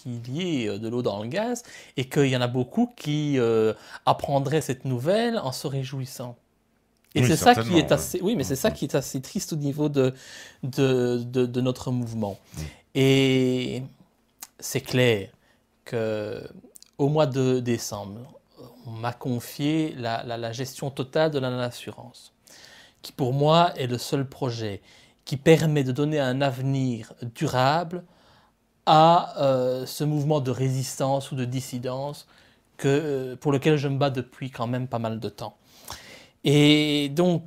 qu'il y ait de l'eau dans le gaz et qu'il y en a beaucoup qui apprendraient cette nouvelle en se réjouissant. Et Oui, c'est ça qui certainement, est ouais. assez, oui, mais c'est ça qui est assez triste au niveau de notre mouvement. Mm. Et c'est clair que au mois de décembre, on m'a confié la gestion totale de l'assurance, qui pour moi est le seul projet qui permet de donner un avenir durable à ce mouvement de résistance ou de dissidence pour lequel je me bats depuis quand même pas mal de temps. Et donc,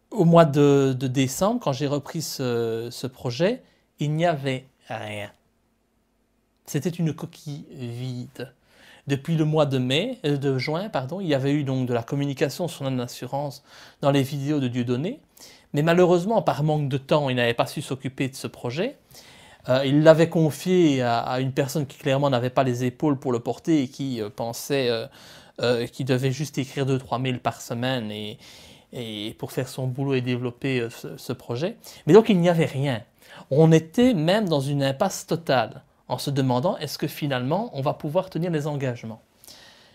au mois de décembre, quand j'ai repris ce projet, il n'y avait rien. C'était une coquille vide. Depuis le mois de juin, il y avait eu donc de la communication sur l'assurance dans les vidéos de Dieudonné, mais malheureusement, par manque de temps, il n'avait pas su s'occuper de ce projet. Il l'avait confié à une personne qui clairement n'avait pas les épaules pour le porter et qui pensait qu'il devait juste écrire 2-3 mails par semaine et pour faire son boulot et développer ce projet. Mais donc il n'y avait rien. On était même dans une impasse totale en se demandant est-ce que finalement on va pouvoir tenir les engagements.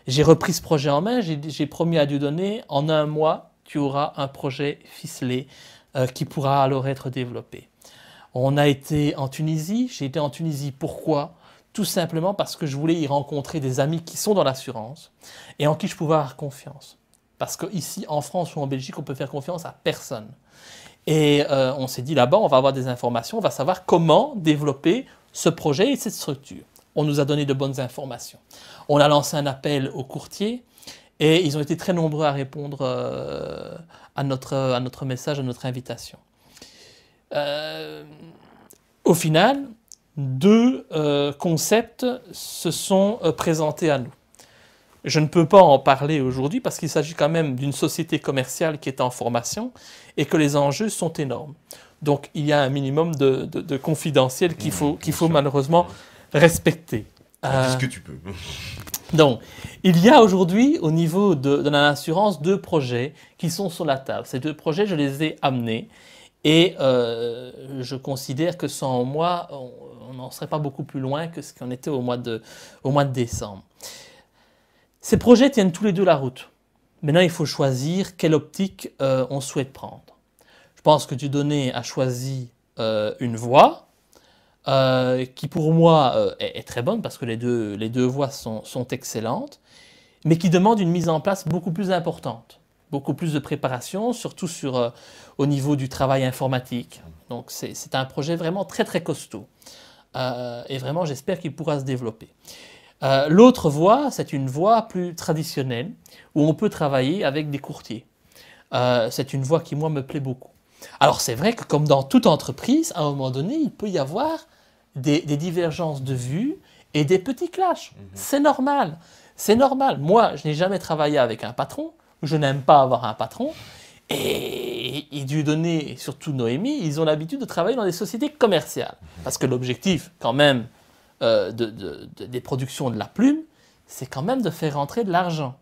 J'ai repris ce projet en main, j'ai promis à Dieudonné, en un mois, tu auras un projet ficelé qui pourra alors être développé. On a été en Tunisie, j'ai été en Tunisie, pourquoi ? Tout simplement parce que je voulais y rencontrer des amis qui sont dans l'assurance et en qui je pouvais avoir confiance. Parce qu'ici, en France ou en Belgique, on peut faire confiance à personne. Et on s'est dit là-bas, on va avoir des informations, on va savoir comment développer ce projet et cette structure. On nous a donné de bonnes informations. On a lancé un appel aux courtiers et ils ont été très nombreux à répondre à notre message, à notre invitation. Au final, deux concepts se sont présentés à nous. Je ne peux pas en parler aujourd'hui parce qu'il s'agit quand même d'une société commerciale qui est en formation et que les enjeux sont énormes. Donc il y a un minimum de confidentiel qu'il faut malheureusement respecter. Dis ce que tu peux. Donc, il y a aujourd'hui au niveau de l'assurance 2 projets qui sont sur la table. Ces 2 projets, je les ai amenés et je considère que sans moi, on n'en serait pas beaucoup plus loin que ce qu'on était au mois de décembre. Ces projets tiennent tous les deux la route. Maintenant, il faut choisir quelle optique on souhaite prendre. Je pense que Dieudonné a choisi une voie qui pour moi est très bonne parce que les deux voies sont excellentes, mais qui demande une mise en place beaucoup plus importante, beaucoup plus de préparation, surtout au niveau du travail informatique. Donc c'est un projet vraiment très très costaud et vraiment j'espère qu'il pourra se développer. L'autre voie, c'est une voie plus traditionnelle où on peut travailler avec des courtiers. C'est une voie qui moi me plaît beaucoup. Alors c'est vrai que comme dans toute entreprise, à un moment donné, il peut y avoir des divergences de vues et des petits clashs. C'est normal. C'est normal. Moi, je n'ai jamais travaillé avec un patron. Je n'aime pas avoir un patron. Et Dieudonné, et surtout Noémie, ils ont l'habitude de travailler dans des sociétés commerciales. Parce que l'objectif, quand même, des productions de la plume, c'est quand même de faire rentrer de l'argent.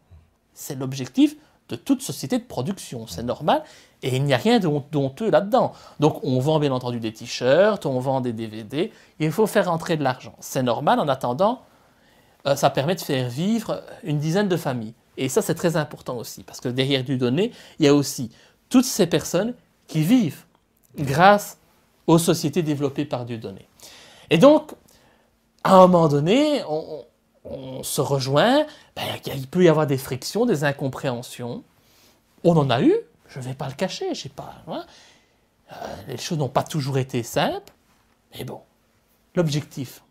C'est l'objectif de toute société de production. C'est normal. Et il n'y a rien d'honteux là-dedans. Donc on vend bien entendu des t-shirts, on vend des DVD, il faut faire rentrer de l'argent. C'est normal, en attendant, ça permet de faire vivre une dizaine de familles. Et ça c'est très important aussi, parce que derrière Dieudonné, il y a aussi toutes ces personnes qui vivent grâce aux sociétés développées par Dieudonné. Et donc, à un moment donné, on se rejoint, il peut y avoir des frictions, des incompréhensions. On en a eu. Je ne vais pas le cacher, les choses n'ont pas toujours été simples, mais bon, l'objectif.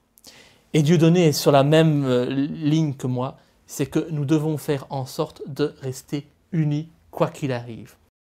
Et Dieudonné est sur la même ligne que moi, c'est que nous devons faire en sorte de rester unis quoi qu'il arrive.